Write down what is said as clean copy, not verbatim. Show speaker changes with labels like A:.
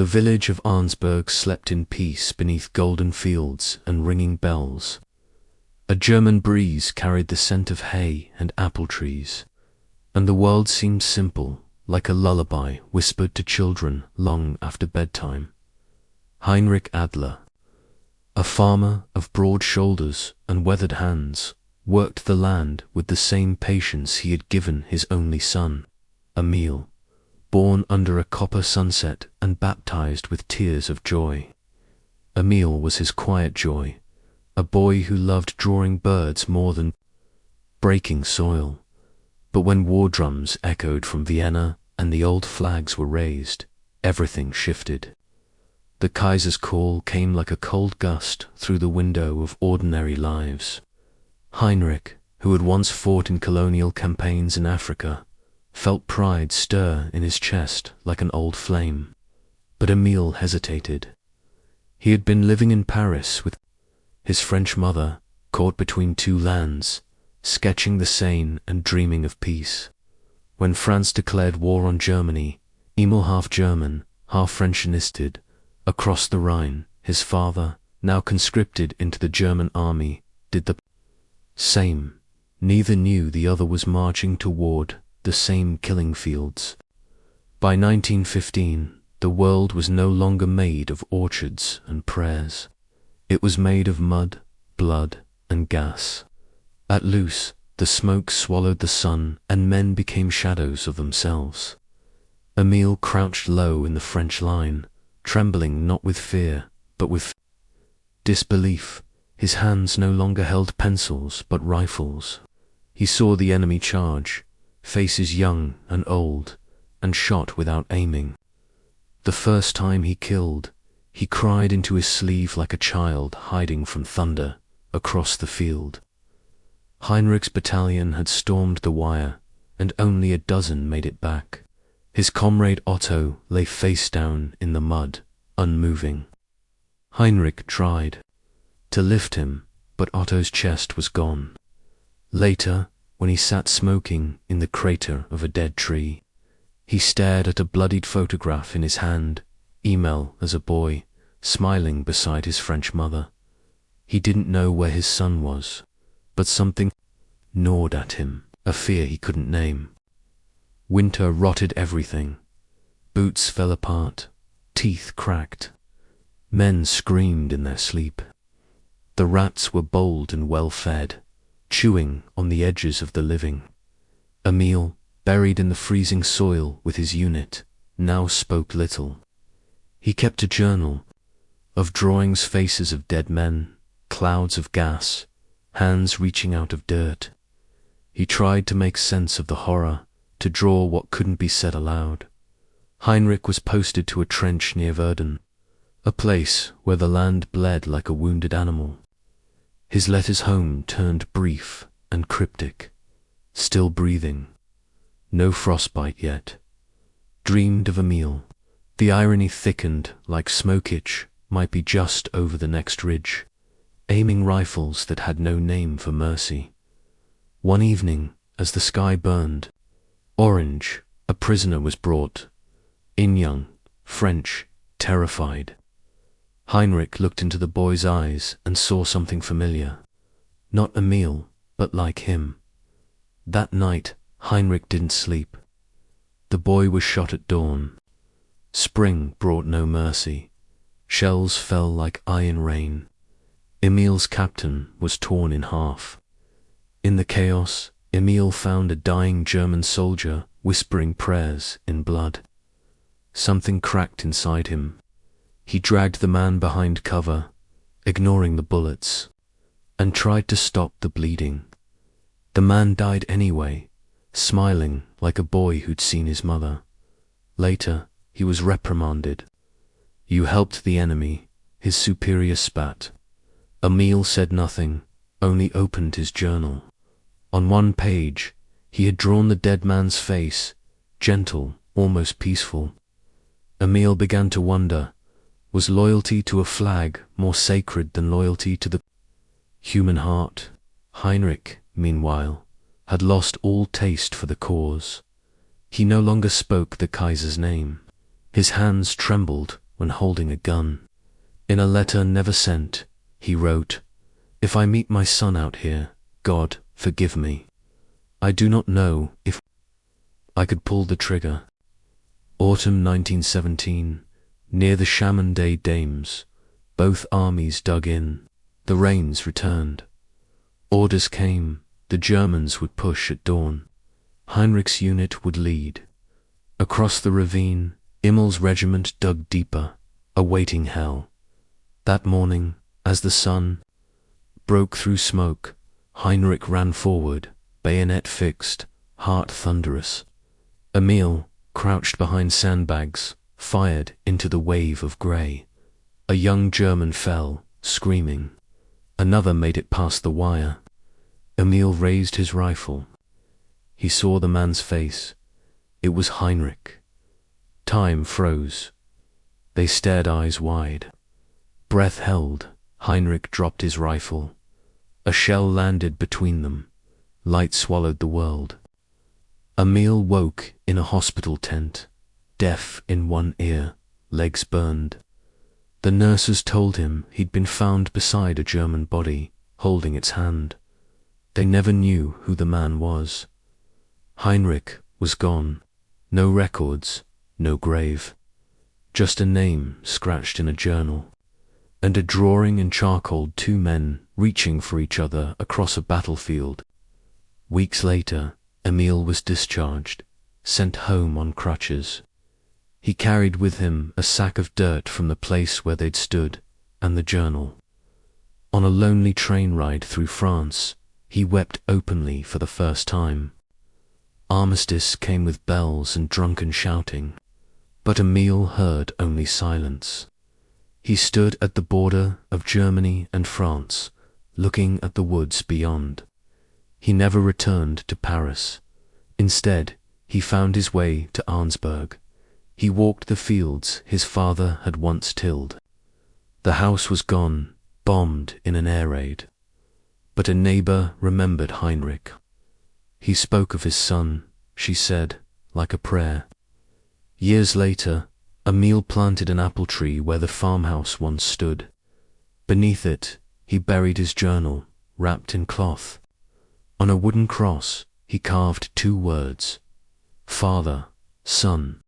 A: The village of Arnsberg slept in peace beneath golden fields and ringing bells. A German breeze carried the scent of hay and apple trees, and the world seemed simple, like a lullaby whispered to children long after bedtime. Heinrich Adler, a farmer of broad shoulders and weathered hands, worked the land with the same patience he had given his only son, Emil, born under a copper sunset and baptized with tears of joy. Emil was his quiet joy, a boy who loved drawing birds more than breaking soil. But when war drums echoed from Vienna and the old flags were raised, everything shifted. The Kaiser's call came like a cold gust through the window of ordinary lives. Heinrich, who had once fought in colonial campaigns in Africa, felt pride stir in his chest like an old flame. But Emil hesitated. He had been living in Paris with his French mother, caught between two lands, sketching the Seine and dreaming of peace. When France declared war on Germany, Emil, half German, half French, enlisted. Across the Rhine, his father, now conscripted into the German army, did the same. Neither knew the other was marching toward the same killing fields. By 1915, the world was no longer made of orchards and prayers. It was made of mud, blood, and gas. At Loos, the smoke swallowed the sun, and men became shadows of themselves. Emil crouched low in the French line, trembling not with fear, but with disbelief. His hands no longer held pencils, but rifles. He saw the enemy charge, faces young and old, and shot without aiming. The first time he killed, he cried into his sleeve like a child hiding from thunder across the field. Heinrich's battalion had stormed the wire, and only a dozen made it back. His comrade Otto lay face down in the mud, unmoving. Heinrich tried to lift him, but Otto's chest was gone. Later, when he sat smoking in the crater of a dead tree, he stared at a bloodied photograph in his hand, Emil as a boy, smiling beside his French mother. He didn't know where his son was, but something gnawed at him, a fear he couldn't name. Winter rotted everything. Boots fell apart, teeth cracked. Men screamed in their sleep. The rats were bold and well-fed, chewing on the edges of the living. Emil, buried in the freezing soil with his unit, now spoke little. He kept a journal of drawings, faces of dead men, clouds of gas, hands reaching out of dirt. He tried to make sense of the horror, to draw what couldn't be said aloud. Heinrich was posted to a trench near Verdun, a place where the land bled like a wounded animal. His letters home turned brief and cryptic. Still breathing. No frostbite yet. Dreamed of Emil. The irony thickened like smoke itch might be just over the next ridge, aiming rifles that had no name for mercy. One evening, as the sky burned orange, a prisoner was brought in, young, French, terrified. Heinrich looked into the boy's eyes and saw something familiar. Not Emil, but like him. That night, Heinrich didn't sleep. The boy was shot at dawn. Spring brought no mercy. Shells fell like iron rain. Emil's captain was torn in half. In the chaos, Emil found a dying German soldier whispering prayers in blood. Something cracked inside him. He dragged the man behind cover, ignoring the bullets, and tried to stop the bleeding. The man died anyway, smiling like a boy who'd seen his mother. Later, he was reprimanded. "You helped the enemy," his superior spat. Emil said nothing, only opened his journal. On one page, he had drawn the dead man's face, gentle, almost peaceful. Emil began to wonder, was loyalty to a flag more sacred than loyalty to the human heart? Heinrich, meanwhile, had lost all taste for the cause. He no longer spoke the Kaiser's name. His hands trembled when holding a gun. In a letter never sent, he wrote, "If I meet my son out here, God, forgive me. I do not know if I could pull the trigger." Autumn 1917, near the Chamonix Dames, both armies dug in. The rains returned. Orders came, the Germans would push at dawn. Heinrich's unit would lead. Across the ravine, Immel's regiment dug deeper, awaiting hell. That morning, as the sun broke through smoke, Heinrich ran forward, bayonet fixed, heart thunderous. Emil, crouched behind sandbags, fired into the wave of grey. A young German fell, screaming. Another made it past the wire. Emil raised his rifle. He saw the man's face. It was Heinrich. Time froze. They stared eyes wide. Breath held. Heinrich dropped his rifle. A shell landed between them. Light swallowed the world. Emil woke in a hospital tent, deaf in one ear, legs burned. The nurses told him he'd been found beside a German body, holding its hand. They never knew who the man was. Heinrich was gone. No records, no grave. Just a name scratched in a journal. And a drawing in charcoal, two men reaching for each other across a battlefield. Weeks later, Emil was discharged, sent home on crutches. He carried with him a sack of dirt from the place where they'd stood, and the journal. On a lonely train ride through France, he wept openly for the first time. Armistice came with bells and drunken shouting, but Emil heard only silence. He stood at the border of Germany and France, looking at the woods beyond. He never returned to Paris. Instead, he found his way to Arnsberg. He walked the fields his father had once tilled. The house was gone, bombed in an air raid. But a neighbor remembered Heinrich. He spoke of his son, she said, like a prayer. Years later, Emil planted an apple tree where the farmhouse once stood. Beneath it, he buried his journal, wrapped in cloth. On a wooden cross, he carved two words: Father, Son.